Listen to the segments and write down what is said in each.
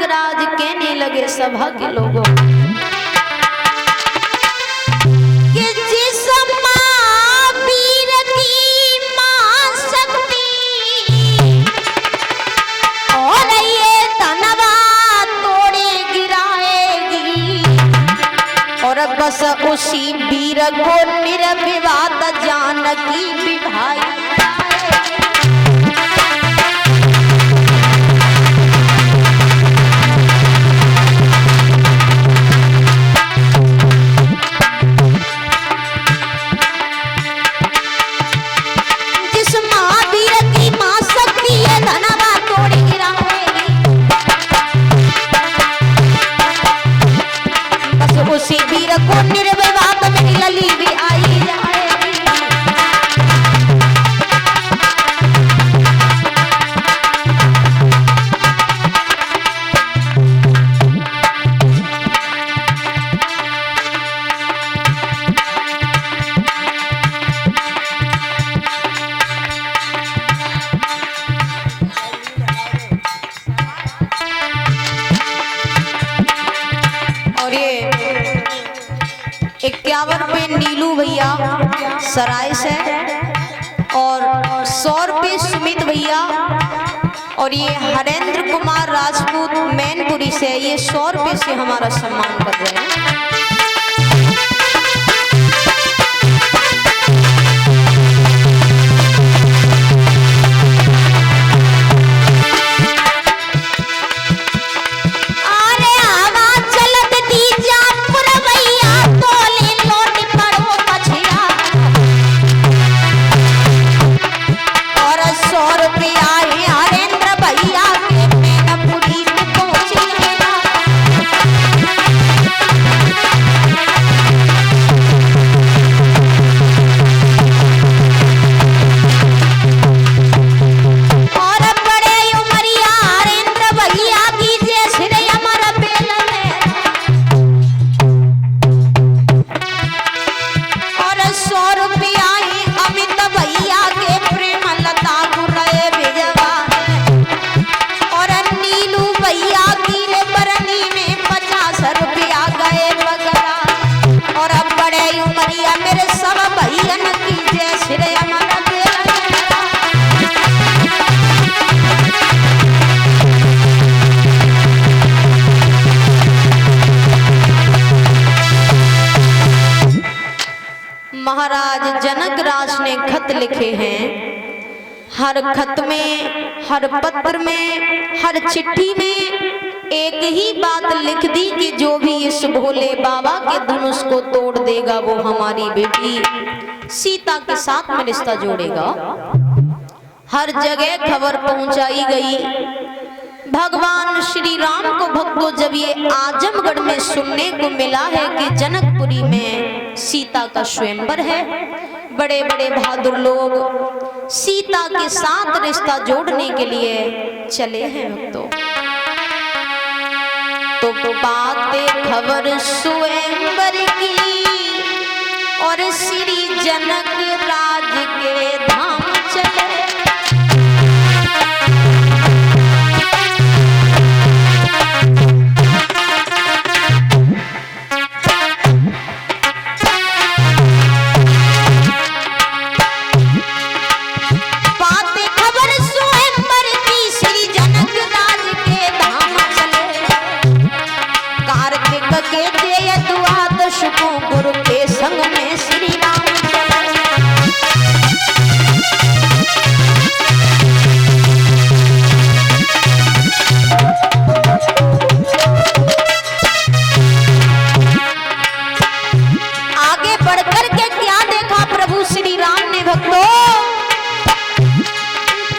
राज कहने लगे सभा के लोगों कि जिस मां वीर की मां शक्ति और ये धनवा तोड़े गिराएगी और बस उसी वीर को निर्विवाद जानकी विभाई। उसी वीर को निर्विवाद में लली भी आई जाएगी। और ये 51 रुपये नीलू भैया सराय से और 100 रुपये सुमित भैया और ये हरेंद्र कुमार राजपूत मैनपुरी से ये 100 रुपये से हमारा सम्मान कर रहे हैं। महाराज जनक राज ने खत लिखे हैं। हर खत में, हर पत्र में, हर चिट्ठी में एक ही बात लिख दी कि जो भी इस भोले बाबा के धनुष को तोड़ देगा वो हमारी बेटी सीता के साथ में रिश्ता जोड़ेगा। हर जगह खबर पहुंचाई गई। भगवान श्री राम को भक्तों जब ये आजमगढ़ में सुनने को मिला है कि जनकपुरी में सीता का स्वयंवर है, बड़े बड़े बहादुर लोग सीता के साथ रिश्ता जोड़ने के लिए चले हैं भक्तों। तो पाते खबर स्वयंवर की और श्री जनक राज के धाम चले। गुरु के संग में श्री राम आगे बढ़कर के क्या देखा प्रभु श्री राम ने भक्तों?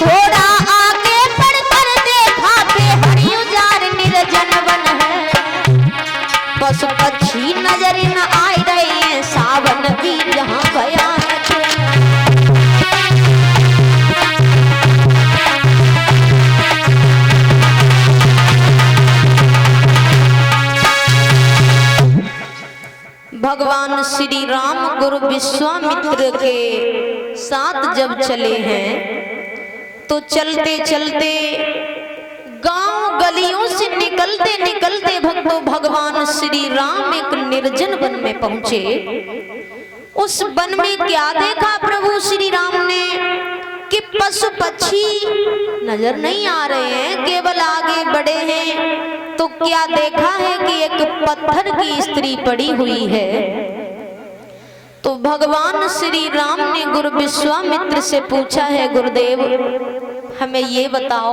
थोड़ा आगे बढ़कर देखा बेहरी उजार निर्जन वन है, पशु पक्षी नजर न आ रहे हैं, सावन भी जहाँ गया है। भगवान श्री राम गुरु विश्वामित्र के साथ जब चले हैं तो चलते चलते गांव गलियों से निकल निकलते निकलते भक्तों भगवान श्री राम एक निर्जन वन में पहुंचे। उस वन में क्या देखा प्रभु श्री राम ने कि पशु पक्षी नजर नहीं आ रहे हैं, केवल आगे बढ़े हैं तो क्या देखा है कि एक पत्थर की स्त्री पड़ी हुई है। तो भगवान श्री राम ने गुरु विश्वामित्र से पूछा है, गुरुदेव हमें ये बताओ,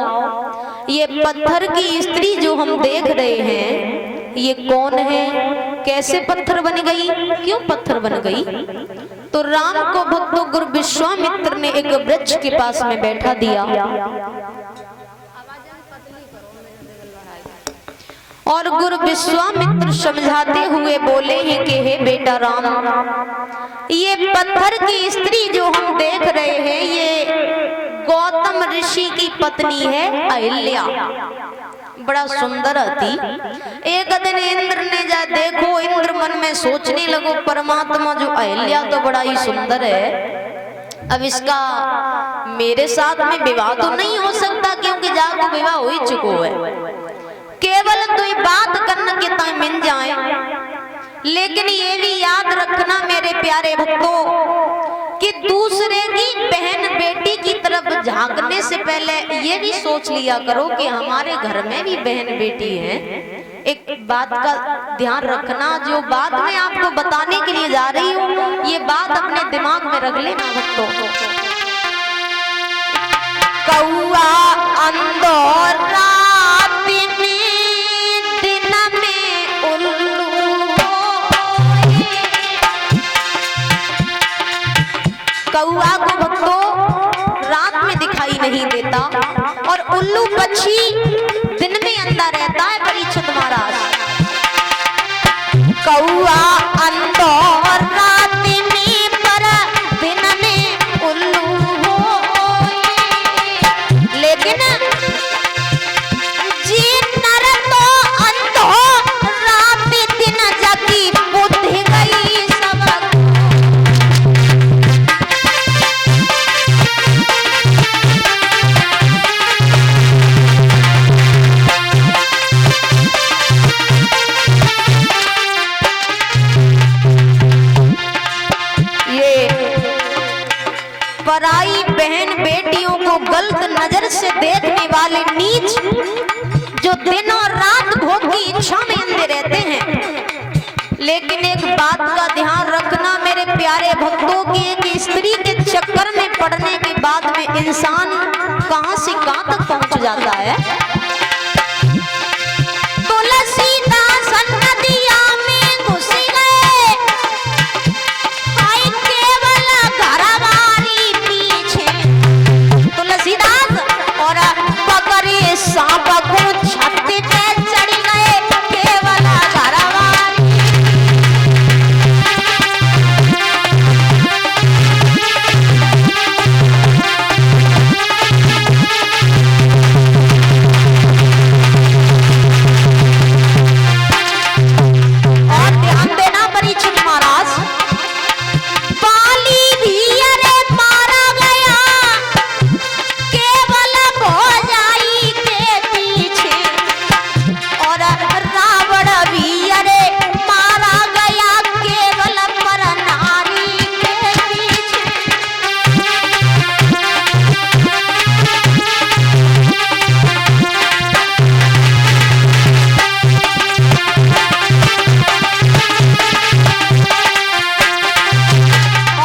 ये पत्थर की स्त्री जो हम देख रहे हैं ये कौन है, कैसे पत्थर बन गई, क्यों पत्थर बन गई। तो राम को भक्तों गुरु विश्वामित्र ने एक वृक्ष के पास में बैठा दिया और गुरु विश्वामित्र समझाते हुए बोले हैं कि हे बेटा राम, ये पत्थर की स्त्री जो हम देख रहे हैं ये गौतम ऋषि की पत्नी है अहिल्या, बड़ा सुंदर थी। एक दिन इंद्र ने जा देखो, इंद्र मन में सोचने लगो परमात्मा जो अहिल्या तो बड़ा ही सुंदर है, अब इसका मेरे साथ में विवाह तो नहीं हो सकता क्योंकि जाको विवाह हो ही चुको है, केवल तो ये बात करने के तक मिल जाए। लेकिन ये भी याद रखना मेरे प्यारे भक्तों कि दूसरे की बहन बेटी की तरफ झांकने से पहले ये भी सोच लिया करो कि हमारे घर में भी बहन बेटी है। एक बात का ध्यान रखना, जो बात मैं आपको बताने के लिए जा रही हूँ ये बात अपने दिमाग में रख लेना भक्तों। कौआ अंदर रात में दिन में उल्लू, कौआ को भक्तों रात में दिखाई नहीं देता और उल्लू पक्षी दिन में अंदर रहता है। परीक्षित महाराज, कौआ अंदर रात में पर दिन में उल्लू हो, लेकिन जी नर तो अंधो रात दिन जगी बुद्धि गई सबक। पराई बहन बेटियों को गलत नजर से देखने वाले नीच जो दिन और रात भोग की इच्छा में अंधे रहते हैं। लेकिन एक बात का ध्यान रखना मेरे प्यारे भक्तों की, एक स्त्री के चक्कर में पड़ने के बाद में इंसान कहां से कहां तक पहुंच जाता है। तुलसीदास नदिया में घुस गए, और पकड़े सांप को छत पे चढ़ गए केवल घरवारी। और ध्यान देना परीक्षित महाराज, बाली भी अरे मारा गया केवल भौजाई के पीछे, और रावण भी अरे मारा गया केवल पर नारी के पीछे।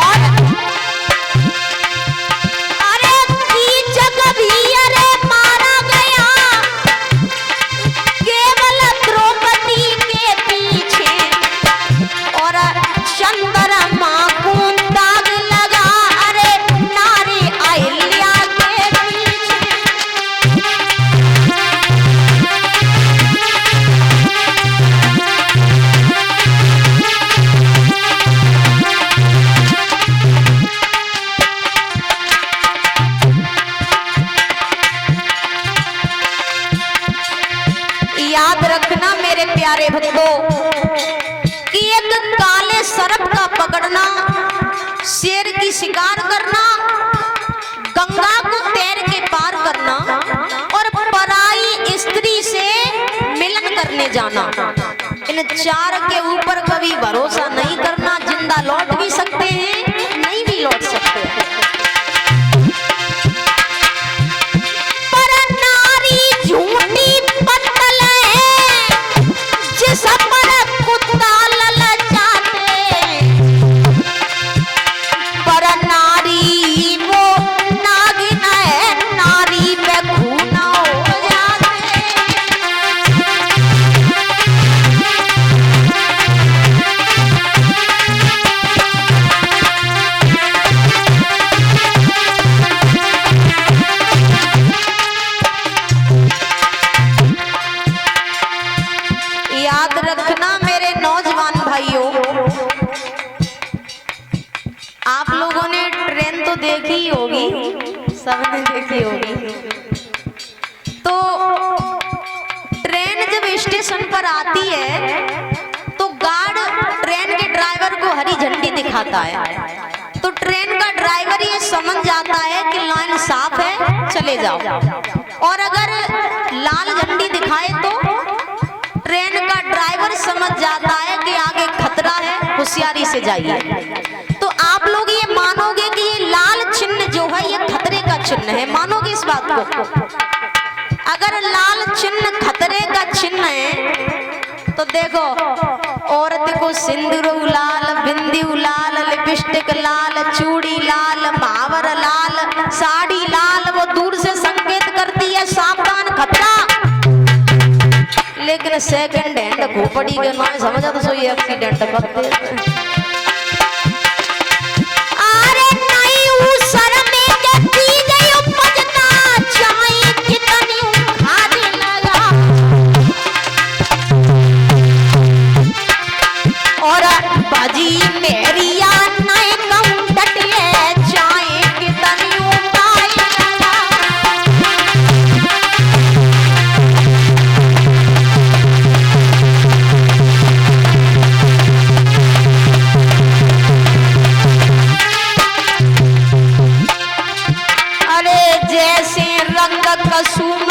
और अरे कीचक भी अरे मारा गया केवल द्रौपदी के पीछे, और चंद्रमा को दाग लगा अरे नारी अहिल्या के पीछे। याद रखना मेरे प्यारे भक्तों कि एक काले सर्प का पकड़ना, शेर की शिकार करना, गंगा को तैर के पार करना और पराई स्त्री से मिलन में जाना। इन 4 के ऊपर कभी भरोसा नहीं करना। जिंदा लौट भी सकते हैं, नहीं भी लौट सकते हैं। पर नारी झूठी पत्तल है, जिस पर कुत्ता ललचाते। पर नारी वो नागिन है, नारी पे खून हो जाते। याद रखना मेरे नौजवान भाइयों, आप लोगों ने ट्रेन तो देखी ही होगी, सबने देखी होगी। तो ट्रेन जब स्टेशन पर आती है तो गार्ड ट्रेन के ड्राइवर को हरी झंडी दिखाता है। तो ट्रेन का ड्राइवर ये समझ जाता है कि लाइन साफ है, चले जाओ। और अगर लाल झंडी दिखाए तो ट्रेन का ड्राइवर समझ जाता है कि आगे खतरा है, होशियारी से जाइए। तो आप लोग ये मानोगे कि ये लाल चिन्ह जो है ये खतरे का चिन्ह है, मानोगे इस बात को? अगर लाल चिन्ह खतरे का चिन्ह है तो देखो, औरत को सिंदूर लाल, बिंदी लाल, लिपस्टिक लाल, चूड़ी लाल, महावर लाल, साड़ी लाल, वो दूर से संकेत करती है सावधान खतरा। लेकिन सेकंड हैंड खोपड़ी के नाम समझा तो सोई एक्सीडेंट करते। अरे नहीं उस सर में जती गई उपजता चाहे कितनी खादी लगा। और बाजी मेरी या नहीं कम डटिए चाहे कितनी उपाय लगा। जैसे रंग कसुम